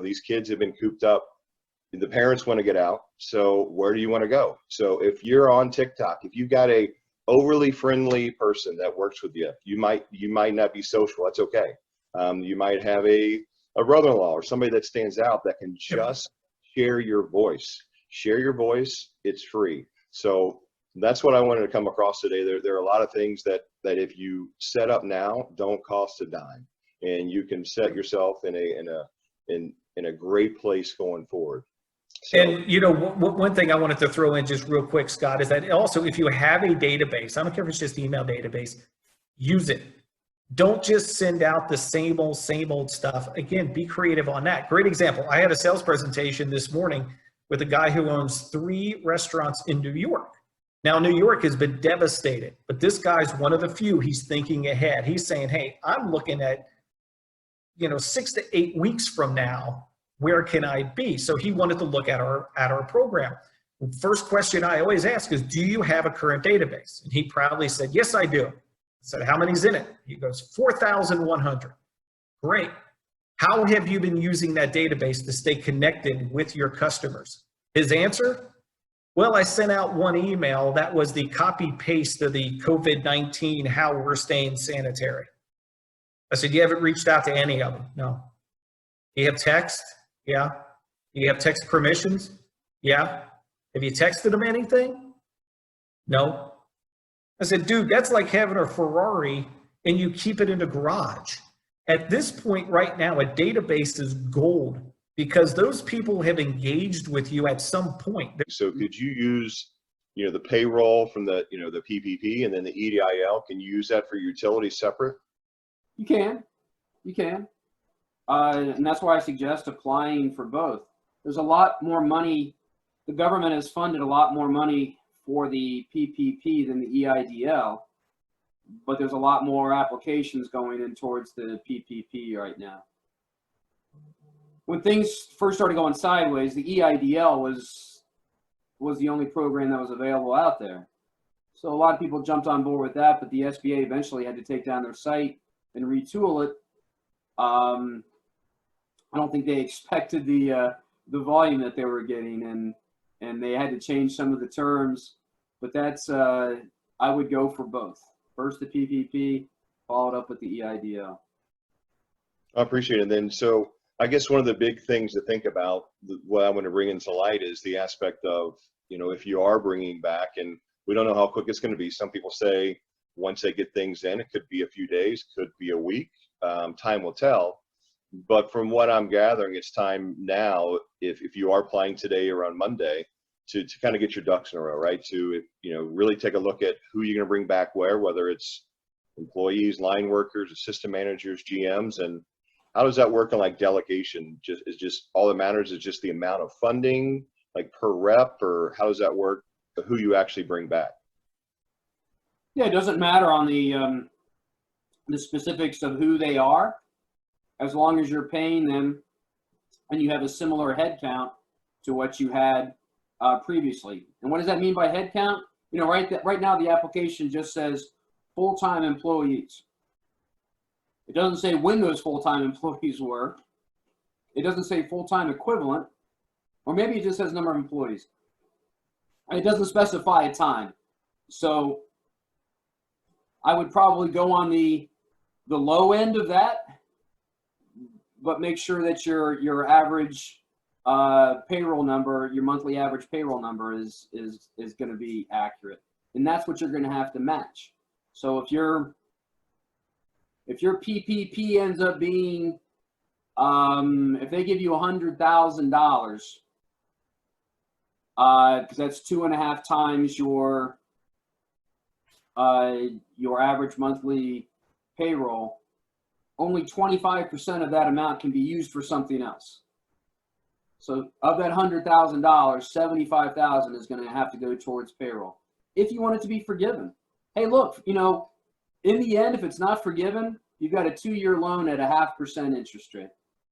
these kids have been cooped up. The parents want to get out. So where do you want to go? So if you're on TikTok, if you've got a overly friendly person that works with you, you might not be social. That's okay. You might have a brother-in-law or somebody that stands out that can just share your voice. Share your voice. It's free. So that's what I wanted to come across today. There are a lot of things that if you set up now, don't cost a dime, and you can set yourself in a great place going forward. So, and you know, one thing I wanted to throw in just real quick, Scott, is that also if you have a database, I don't care if it's just email database, use it. Don't just send out the same old stuff. Again, be creative on that. Great example. I had a sales presentation this morning with a guy who owns 3 restaurants in New York. Now, New York has been devastated, but this guy's one of the few. He's thinking ahead. He's saying, hey, I'm looking at, 6 to 8 weeks from now, where can I be? So he wanted to look at our program. First question I always ask is, do you have a current database? And he proudly said, yes, I do. I said, how many's in it? He goes, 4,100. Great. How have you been using that database to stay connected with your customers? His answer? Well, I sent out one email that was the copy paste of the COVID-19, how we're staying sanitary. I said, you haven't reached out to any of them? No. Do you have text? Yeah. Do you have text permissions? Yeah. Have you texted them anything? No. I said, dude, that's like having a Ferrari and you keep it in the garage. At this point right now, a database is gold because those people have engaged with you at some point. So could you use, the payroll from the PPP and then the EDIL? Can you use that for utilities separate? You can. And that's why I suggest applying for both. There's a lot more money. The government has funded a lot more money for the PPP than the EIDL, but there's a lot more applications going in towards the PPP right now. When things first started going sideways, the EIDL was the only program that was available out there. So a lot of people jumped on board with that, but the SBA eventually had to take down their site and retool it. I don't think they expected the volume that they were getting, and they had to change some of the terms. But that's I would go for both. First the PPP, followed up with the EIDL. I appreciate it. And then, so I guess one of the big things to think about, what I want to bring into light, is the aspect of, if you are bringing back, and we don't know how quick it's going to be. Some people say once they get things in, it could be a few days, could be a week. Time will tell. But from what I'm gathering, it's time now, if you are applying today or on Monday, to kind of get your ducks in a row, right? To, really take a look at who you're going to bring back where, whether it's employees, line workers, assistant managers, GMs, and how does that work on like delegation? Just all that matters is just the amount of funding, like per rep, or how does that work? Who you actually bring back? Yeah, it doesn't matter on the specifics of who they are, as long as you're paying them and you have a similar head count to what you had previously. And what does that mean by head count? Right now the application just says full-time employees. It doesn't say when those full-time employees were. It doesn't say full-time equivalent, or maybe it just says number of employees. It doesn't specify a time. So I would probably go on the low end of that, but make sure that your average payroll number, your monthly average payroll number is going to be accurate, and that's what you're going to have to match. So if your PPP ends up being, if they give you $100,000, because that's 2.5 times your average monthly payroll, only 25% of that amount can be used for something else. So of that $100,000, $75,000 is going to have to go towards payroll if you want it to be forgiven. Hey, look, in the end, if it's not forgiven, you've got a 2-year loan at a 0.5% interest rate.